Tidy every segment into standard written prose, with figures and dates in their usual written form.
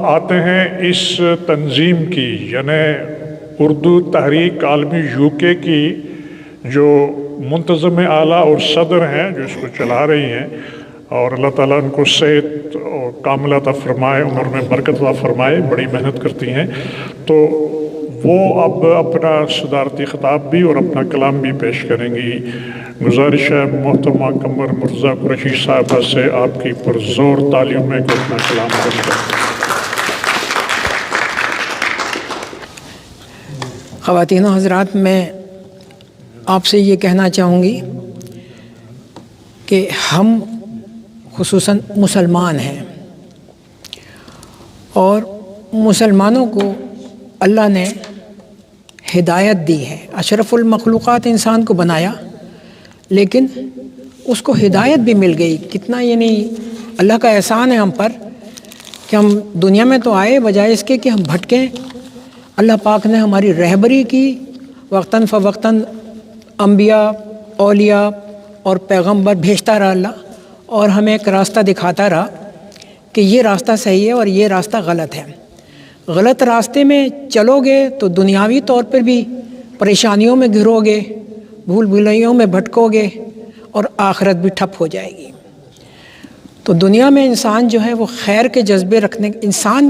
آتے ہیں اس تنظیم کی، یعنی اردو تحریک عالمی UK کی جو منتظم اعلیٰ اور صدر ہیں جو اس کو چلا رہی ہیں، اور اللہ تعالیٰ ان کو صحت اور کاملہ عطا فرمائے، عمر میں برکت عطا فرمائے، بڑی محنت کرتی ہیں، تو وہ اب اپنا صدارتی خطاب بھی اور اپنا کلام بھی پیش کریں گی۔ گزارش ہے محترمہ قمر مرتضیٰ قریشی صاحبہ سے آپ کی پرزور تعلیم میں کہ اپنا کلام کریں۔ خواتین و حضرات، میں آپ سے یہ کہنا چاہوں گی کہ ہم خصوصاً مسلمان ہیں، اور مسلمانوں کو اللہ نے ہدایت دی ہے۔ اشرف المخلوقات انسان کو بنایا، لیکن اس کو ہدایت بھی مل گئی۔ کتنا یعنی اللہ کا احسان ہے ہم پر کہ ہم دنیا میں تو آئے، بجائے اس کے کہ ہم بھٹکیں، اللہ پاک نے ہماری رہبری کی، وقتاً فوقتاً انبیاء، اولیاء اور پیغمبر بھیجتا رہا اللہ، اور ہمیں ایک راستہ دکھاتا رہا کہ یہ راستہ صحیح ہے اور یہ راستہ غلط ہے۔ غلط راستے میں چلو گے تو دنیاوی طور پر بھی پریشانیوں میں گھرو گے، بھول بھلائیوں میں بھٹکو گے، اور آخرت بھی ٹھپ ہو جائے گی۔ تو دنیا میں انسان جو ہے وہ خیر کے جذبے رکھنے، انسان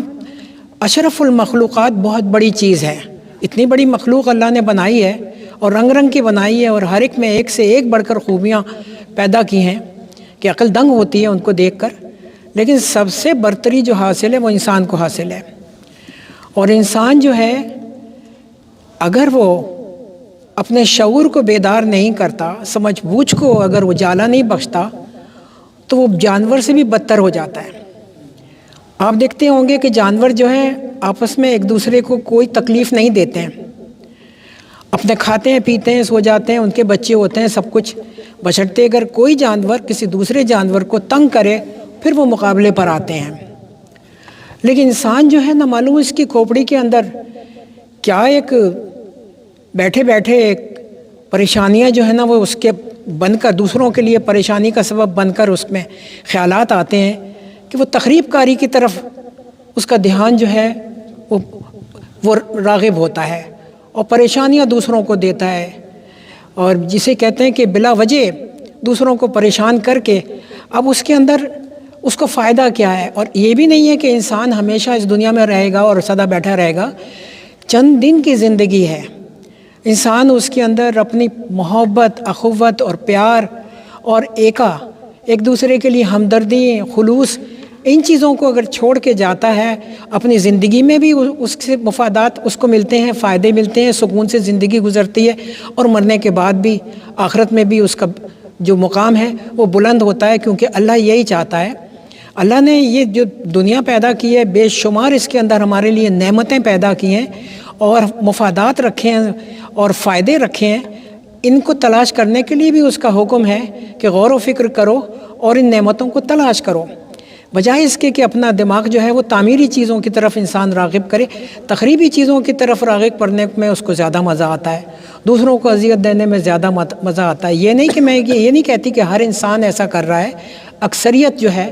اشرف المخلوقات بہت بڑی چیز ہے۔ اتنی بڑی مخلوق اللہ نے بنائی ہے اور رنگ رنگ کی بنائی ہے، اور ہر ایک میں ایک سے ایک بڑھ کر خوبیاں پیدا کی ہیں کہ عقل دنگ ہوتی ہے ان کو دیکھ کر، لیکن سب سے برتری جو حاصل ہے وہ انسان کو حاصل ہے۔ اور انسان جو ہے اگر وہ اپنے شعور کو بیدار نہیں کرتا، سمجھ بوجھ کو اگر وہ جالا نہیں بخشتا، تو وہ جانور سے بھی بدتر ہو جاتا ہے۔ آپ دیکھتے ہوں گے کہ جانور جو ہیں آپس میں ایک دوسرے کو کوئی تکلیف نہیں دیتے ہیں، اپنے کھاتے ہیں، پیتے ہیں، سو جاتے ہیں، ان کے بچے ہوتے ہیں، سب کچھ، بشرطے اگر کوئی جانور کسی دوسرے جانور کو تنگ کرے پھر وہ مقابلے پر آتے ہیں۔ لیکن انسان جو ہے نہ معلوم اس کی کھوپڑی کے اندر کیا ایک بیٹھے بیٹھے ایک پریشانیاں جو ہے نا وہ اس کے بن کر دوسروں کے لیے پریشانی کا سبب بن کر اس میں خیالات آتے ہیں کہ وہ تخریب کاری کی طرف اس کا دھیان جو ہے وہ راغب ہوتا ہے، اور پریشانیاں دوسروں کو دیتا ہے، اور جسے کہتے ہیں کہ بلا وجہ دوسروں کو پریشان کر کے اب اس کے اندر اس کو فائدہ کیا ہے۔ اور یہ بھی نہیں ہے کہ انسان ہمیشہ اس دنیا میں رہے گا اور سدا بیٹھا رہے گا، چند دن کی زندگی ہے۔ انسان اس کے اندر اپنی محبت، اخوت اور پیار اور ایک دوسرے کے لیے ہمدردی، خلوص، ان چیزوں کو اگر چھوڑ کے جاتا ہے، اپنی زندگی میں بھی اس سے مفادات اس کو ملتے ہیں، فائدے ملتے ہیں، سکون سے زندگی گزرتی ہے، اور مرنے کے بعد بھی آخرت میں بھی اس کا جو مقام ہے وہ بلند ہوتا ہے، کیونکہ اللہ یہی چاہتا ہے۔ اللہ نے یہ جو دنیا پیدا کی ہے، بے شمار اس کے اندر ہمارے لیے نعمتیں پیدا کی ہیں اور مفادات رکھے ہیں اور فائدے رکھے ہیں، ان کو تلاش کرنے کے لیے بھی اس کا حکم ہے کہ غور و فکر کرو اور ان نعمتوں کو تلاش کرو، بجائے اس کے کہ اپنا دماغ جو ہے وہ تعمیری چیزوں کی طرف انسان راغب کرے۔ تخریبی چیزوں کی طرف راغب کرنے میں اس کو زیادہ مزہ آتا ہے، دوسروں کو اذیت دینے میں زیادہ مزہ آتا ہے۔ یہ نہیں کہ میں یہ نہیں کہتی کہ ہر انسان ایسا کر رہا ہے، اکثریت جو ہے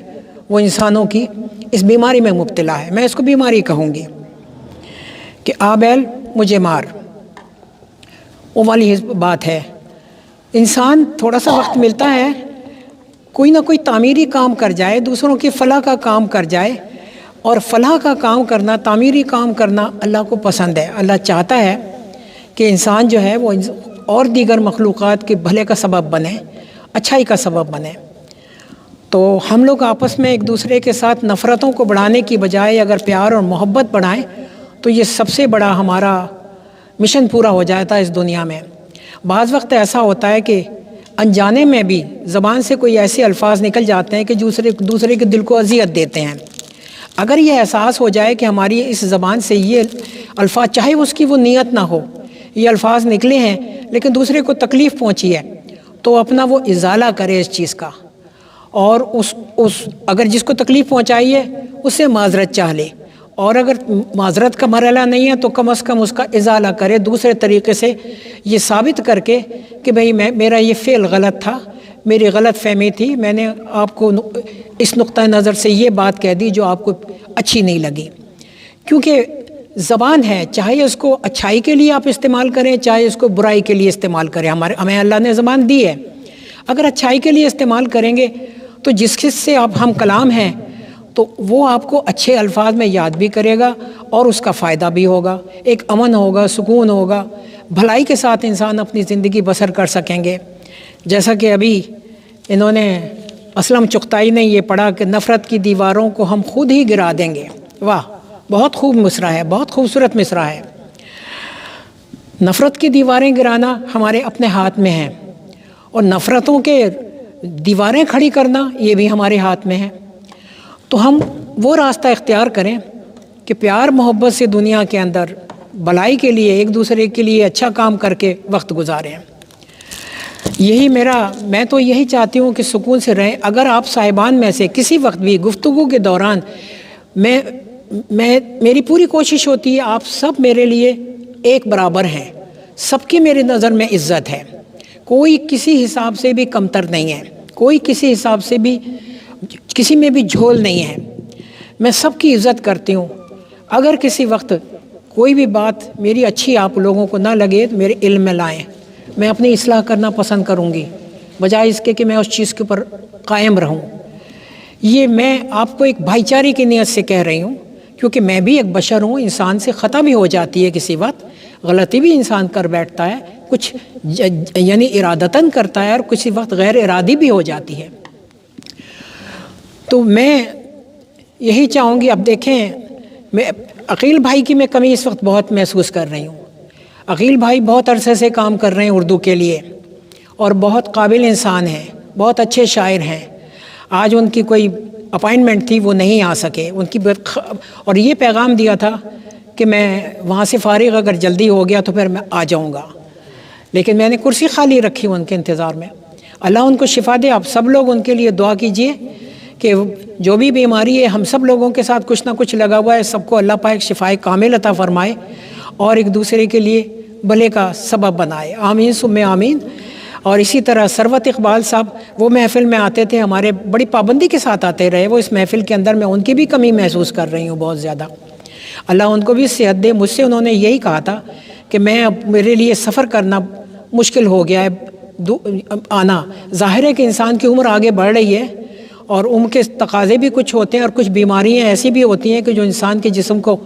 وہ انسانوں کی اس بیماری میں مبتلا ہے۔ میں اس کو بیماری کہوں گی کہ آ بیل مجھے مار، وہ والی بات ہے۔ انسان تھوڑا سا وقت ملتا ہے، کوئی نہ کوئی تعمیری کام کر جائے، دوسروں کی فلاح کا کام کر جائے، اور فلاح کا کام کرنا، تعمیری کام کرنا اللہ کو پسند ہے۔ اللہ چاہتا ہے کہ انسان جو ہے وہ اور دیگر مخلوقات کے بھلے کا سبب بنے، اچھائی کا سبب بنے۔ تو ہم لوگ آپس میں ایک دوسرے کے ساتھ نفرتوں کو بڑھانے کی بجائے اگر پیار اور محبت بڑھائیں تو یہ سب سے بڑا ہمارا مشن پورا ہو جاتا ہے اس دنیا میں۔ بعض وقت ایسا ہوتا ہے کہ انجانے میں بھی زبان سے کوئی ایسے الفاظ نکل جاتے ہیں کہ دوسرے کے دل کو اذیت دیتے ہیں۔ اگر یہ احساس ہو جائے کہ ہماری اس زبان سے یہ الفاظ، چاہے اس کی وہ نیت نہ ہو، یہ الفاظ نکلے ہیں لیکن دوسرے کو تکلیف پہنچی ہے، تو اپنا وہ ازالہ کرے اس چیز کا، اور اگر جس کو تکلیف پہنچائی ہے اس سے معذرت چاہ لے، اور اگر معذرت کا مرحلہ نہیں ہے تو کم از کم اس کا ازالہ کرے دوسرے طریقے سے، یہ ثابت کر کے کہ بھئی میرا یہ فعل غلط تھا، میری غلط فہمی تھی، میں نے آپ کو اس نقطہ نظر سے یہ بات کہہ دی جو آپ کو اچھی نہیں لگی۔ کیونکہ زبان ہے، چاہے اس کو اچھائی کے لیے آپ استعمال کریں، چاہے اس کو برائی کے لیے استعمال کریں، ہمیں اللہ نے زبان دی ہے۔ اگر اچھائی کے لیے استعمال کریں گے تو جس سے آپ ہم کلام ہیں تو وہ آپ کو اچھے الفاظ میں یاد بھی کرے گا اور اس کا فائدہ بھی ہوگا، ایک امن ہوگا، سکون ہوگا، بھلائی کے ساتھ انسان اپنی زندگی بسر کر سکیں گے۔ جیسا کہ ابھی انہوں نے اسلم چغتائی نے یہ پڑھا کہ نفرت کی دیواروں کو ہم خود ہی گرا دیں گے۔ واہ، بہت خوب مصرع ہے، بہت خوبصورت مصرع ہے۔ نفرت کی دیواریں گرانا ہمارے اپنے ہاتھ میں ہیں، اور نفرتوں کے دیواریں کھڑی کرنا یہ بھی ہمارے ہاتھ میں ہے۔ تو ہم وہ راستہ اختیار کریں کہ پیار محبت سے دنیا کے اندر بھلائی کے لیے ایک دوسرے کے لیے اچھا کام کر کے وقت گزاریں۔ میں تو یہی چاہتی ہوں کہ سکون سے رہیں۔ اگر آپ صاحبان میں سے کسی وقت بھی گفتگو کے دوران میری پوری کوشش ہوتی ہے آپ سب میرے لیے ایک برابر ہیں، سب کی میری نظر میں عزت ہے، کوئی کسی حساب سے بھی کمتر نہیں ہے، کوئی کسی حساب سے بھی کسی میں بھی جھول نہیں ہے، میں سب کی عزت کرتی ہوں۔ اگر کسی وقت کوئی بھی بات میری اچھی آپ لوگوں کو نہ لگے تو میرے علم میں لائیں، میں اپنی اصلاح کرنا پسند کروں گی بجائے اس کے کہ میں اس چیز کے اوپر قائم رہوں۔ یہ میں آپ کو ایک بھائی چارے کی نیت سے کہہ رہی ہوں، کیونکہ میں بھی ایک بشر ہوں، انسان سے خطا بھی ہو جاتی ہے، کسی وقت غلطی بھی انسان کر بیٹھتا ہے، کچھ یعنی ارادتاً کرتا ہے اور کسی وقت غیر ارادی بھی ہو جاتی ہے۔ تو میں یہی چاہوں گی، اب دیکھیں میں عقیل بھائی کی میں کمی اس وقت بہت محسوس کر رہی ہوں۔ عقیل بھائی بہت عرصے سے کام کر رہے ہیں اردو کے لیے اور بہت قابل انسان ہیں، بہت اچھے شاعر ہیں۔ آج ان کی کوئی اپائنٹمنٹ تھی، وہ نہیں آ سکے، اور یہ پیغام دیا تھا کہ میں وہاں سے فارغ اگر جلدی ہو گیا تو پھر میں آ جاؤں گا، لیکن میں نے کرسی خالی رکھی ان کے انتظار میں۔ اللہ ان کو شفا دے، آپ سب لوگ ان کے لیے دعا کیجئے کہ جو بھی بیماری ہے، ہم سب لوگوں کے ساتھ کچھ نہ کچھ لگا ہوا ہے، سب کو اللہ پاک شفائے کامل عطا فرمائے اور ایک دوسرے کے لیے بھلے کا سبب بنائے، آمین ثم آمین۔ اور اسی طرح ثروت اقبال صاحب وہ محفل میں آتے تھے، ہمارے بڑی پابندی کے ساتھ آتے رہے، وہ اس محفل کے اندر میں ان کی بھی کمی محسوس کر رہی ہوں بہت زیادہ۔ اللہ ان کو بھی صحت دے۔ مجھ سے انہوں نے یہی کہا تھا کہ میرے لیے سفر کرنا مشکل ہو گیا ہے، آنا ظاہر ہے کہ انسان کی عمر آگے بڑھ رہی ہے اور عمر کے تقاضے بھی کچھ ہوتے ہیں اور کچھ بیماریاں ایسی بھی ہوتی ہیں کہ جو انسان کے جسم کو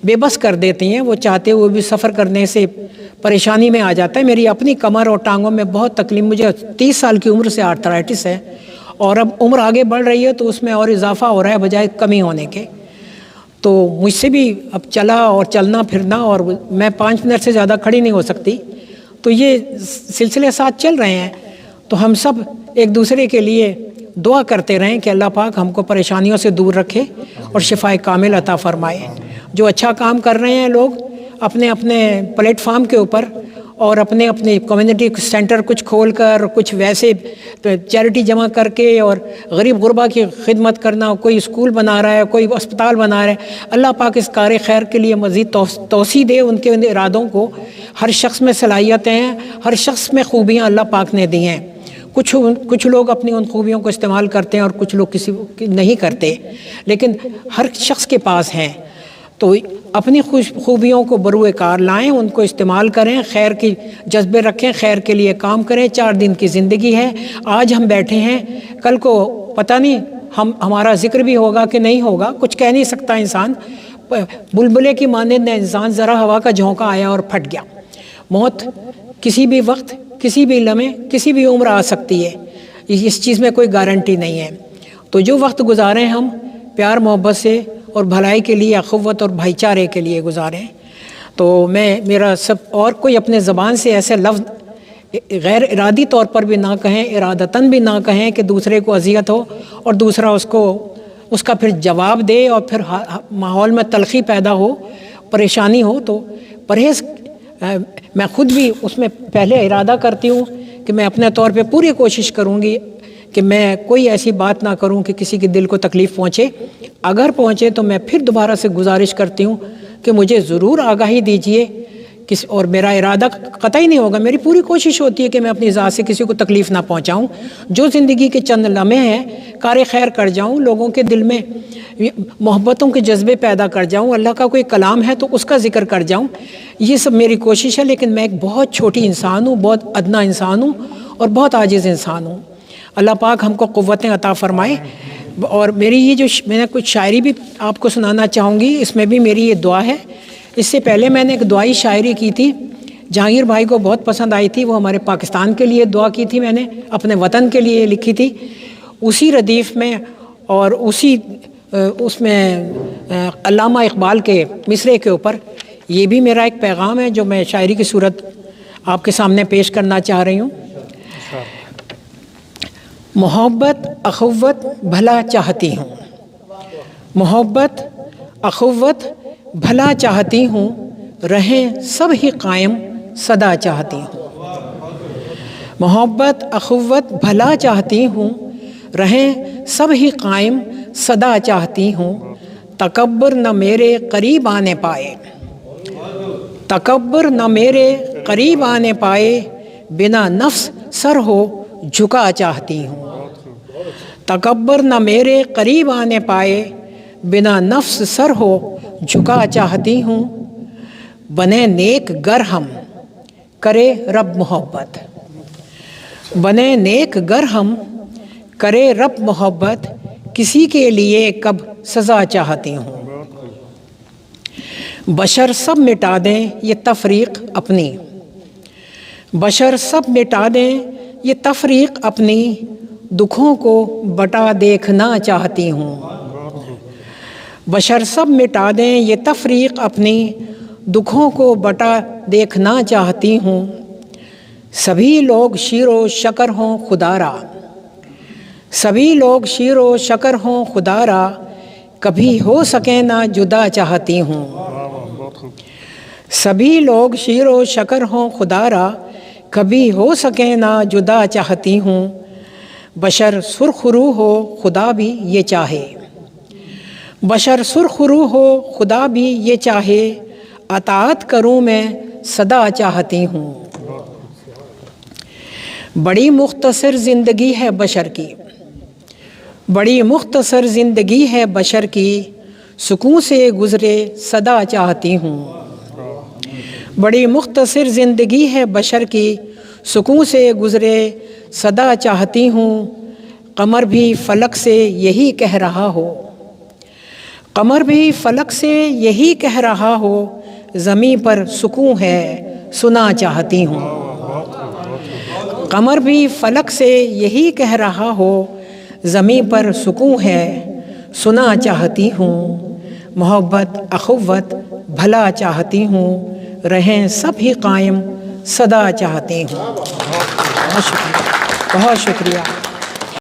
بے بس کر دیتی ہیں، وہ چاہتے ہوئے بھی سفر کرنے سے پریشانی میں آ جاتا ہے۔ میری اپنی کمر اور ٹانگوں میں بہت تکلیف، مجھے 30 سال کی عمر سے آرتھرائٹس ہے اور اب عمر آگے بڑھ رہی ہے تو اس میں اور اضافہ ہو رہا ہے بجائے کمی ہونے کے۔ تو مجھ سے بھی اب چلا اور چلنا پھرنا، اور میں 5 منٹ سے زیادہ کھڑی نہیں ہو سکتی، تو یہ سلسلے ساتھ چل رہے ہیں۔ تو ہم سب ایک دوسرے کے لیے دعا کرتے رہیں کہ اللہ پاک ہم کو پریشانیوں سے دور رکھے اور شفائے کامل عطا فرمائے۔ جو اچھا کام کر رہے ہیں لوگ اپنے اپنے پلیٹ فارم کے اوپر اور اپنے کمیونٹی سینٹر کچھ کھول کر، کچھ ویسے چیریٹی جمع کر کے اور غریب غربا کی خدمت کرنا، کوئی اسکول بنا رہا ہے، کوئی اسپتال بنا رہا ہے، اللہ پاک اس کار خیر کے لیے مزید توسیع دے ان کے ارادوں کو۔ ہر شخص میں صلاحیتیں ہیں، ہر شخص میں خوبیاں اللہ پاک نے دی ہیں۔ کچھ لوگ اپنی ان خوبیوں کو استعمال کرتے ہیں اور کچھ لوگ کسی نہیں کرتے، لیکن ہر شخص کے پاس ہیں، تو اپنی خوبیوں کو بروئے کار لائیں، ان کو استعمال کریں، خیر کی جذبے رکھیں، خیر کے لیے کام کریں۔ 4 دن کی زندگی ہے، آج ہم بیٹھے ہیں، کل کو پتہ نہیں ہمارا ذکر بھی ہوگا کہ نہیں ہوگا، کچھ کہہ نہیں سکتا انسان۔ بلبلے کی مانند انسان، ذرا ہوا کا جھونکا آیا اور پھٹ گیا۔ موت کسی بھی وقت، کسی بھی لمحے، کسی بھی عمر آ سکتی ہے، اس چیز میں کوئی گارنٹی نہیں ہے۔ تو جو وقت گزاریں ہم پیار محبت سے اور بھلائی کے لیے، اخوت اور بھائی چارے کے لیے گزاریں۔ تو میرا سب اور کوئی اپنے زبان سے ایسے لفظ غیر ارادی طور پر بھی نہ کہیں، ارادتاً بھی نہ کہیں کہ دوسرے کو اذیت ہو اور دوسرا اس کا پھر جواب دے اور پھر ماحول میں تلخی پیدا ہو، پریشانی ہو۔ تو پرہیز میں خود بھی اس میں پہلے ارادہ کرتی ہوں کہ میں اپنے طور پہ پوری کوشش کروں گی کہ میں کوئی ایسی بات نہ کروں کہ کسی کے دل کو تکلیف پہنچے۔ اگر پہنچے تو میں پھر دوبارہ سے گزارش کرتی ہوں کہ مجھے ضرور آگاہی دیجیے اور میرا ارادہ قطعی نہیں ہوگا، میری پوری کوشش ہوتی ہے کہ میں اپنی ذات سے کسی کو تکلیف نہ پہنچاؤں، جو زندگی کے چند لمحے ہیں کار خیر کر جاؤں، لوگوں کے دل میں محبتوں کے جذبے پیدا کر جاؤں، اللہ کا کوئی کلام ہے تو اس کا ذکر کر جاؤں، یہ سب میری کوشش ہے۔ لیکن میں ایک بہت چھوٹی انسان ہوں، بہت ادنا انسان ہوں اور بہت عاجز انسان ہوں۔ اللہ پاک ہم کو قوتیں عطا فرمائے۔ اور میری یہ جو میں نے کچھ شاعری بھی آپ کو سنانا چاہوں گی، اس میں بھی میری یہ دعا ہے۔ اس سے پہلے میں نے ایک دعائی شاعری کی تھی، جہانگیر بھائی کو بہت پسند آئی تھی، وہ ہمارے پاکستان کے لیے دعا کی تھی، میں نے اپنے وطن کے لیے لکھی تھی، اسی ردیف میں اور اس میں علامہ اقبال کے مصرعے کے اوپر یہ بھی میرا ایک پیغام ہے جو میں شاعری کی صورت آپ کے سامنے پیش کرنا چاہ رہی ہوں۔ محبت اخوت بھلا چاہتی ہوں، محبت اخوت بھلا چاہتی ہوں، رہیں سب ہی قائم سدا چاہتی ہوں۔ محبت اخوت بھلا چاہتی ہوں، رہیں سب ہی قائم سدا چاہتی ہوں، تکبر نہ میرے قریب آنے پائے، تکبر نہ میرے قریب آنے پائے، بنا نفس سر ہو جھکا چاہتی ہوں۔ تکبر نہ میرے قریب آنے پائے، بنا نفس سر ہو جھکا چاہتی ہوں، بنے نیک گر ہم کرے رب محبت، بنے نیک گر ہم کرے رب محبت، کسی کے لیے کب سزا چاہتی ہوں۔ بشر سب مٹا دیں یہ تفریق اپنی، بشر سب مٹا دیں یہ تفریق اپنی، دکھوں کو بٹا دیکھنا چاہتی ہوں۔ بشر سب مٹا دیں یہ تفریق اپنی، دکھوں کو بٹا دیکھنا چاہتی ہوں، سبھی لوگ شیر و شکر ہوں خدا را، سبھی لوگ شیر و شکر ہوں خدا را، کبھی ہو سکے نہ جدا چاہتی ہوں۔ سبھی لوگ شیر و شکر ہوں خدا را، کبھی ہو سکے نہ جدا چاہتی ہوں، بشر سرخ رو ہو خدا بھی یہ چاہے، بشر سرخ رو ہو خدا بھی یہ چاہے، اطاعت کروں میں سدا چاہتی ہوں۔ بڑی مختصر زندگی ہے بشر کی، بڑی مختصر زندگی ہے بشر کی، سکون سے گزرے سدا چاہتی ہوں۔ بڑی مختصر زندگی ہے بشر کی، سکون سے گزرے سدا چاہتی ہوں، قمر بھی فلک سے یہی کہہ رہا ہو، قمر بھی فلک سے یہی کہہ رہا ہو، زمیں پر سکون ہے سنا چاہتی ہوں۔ قمر بھی فلک سے یہی کہہ رہا ہو، زمیں پر سکون ہے سنا چاہتی ہوں، محبت اخوت بھلا چاہتی ہوں، رہیں سب ہی قائم سدا چاہتی ہوں۔ بہت شکریہ، بہت شکریہ۔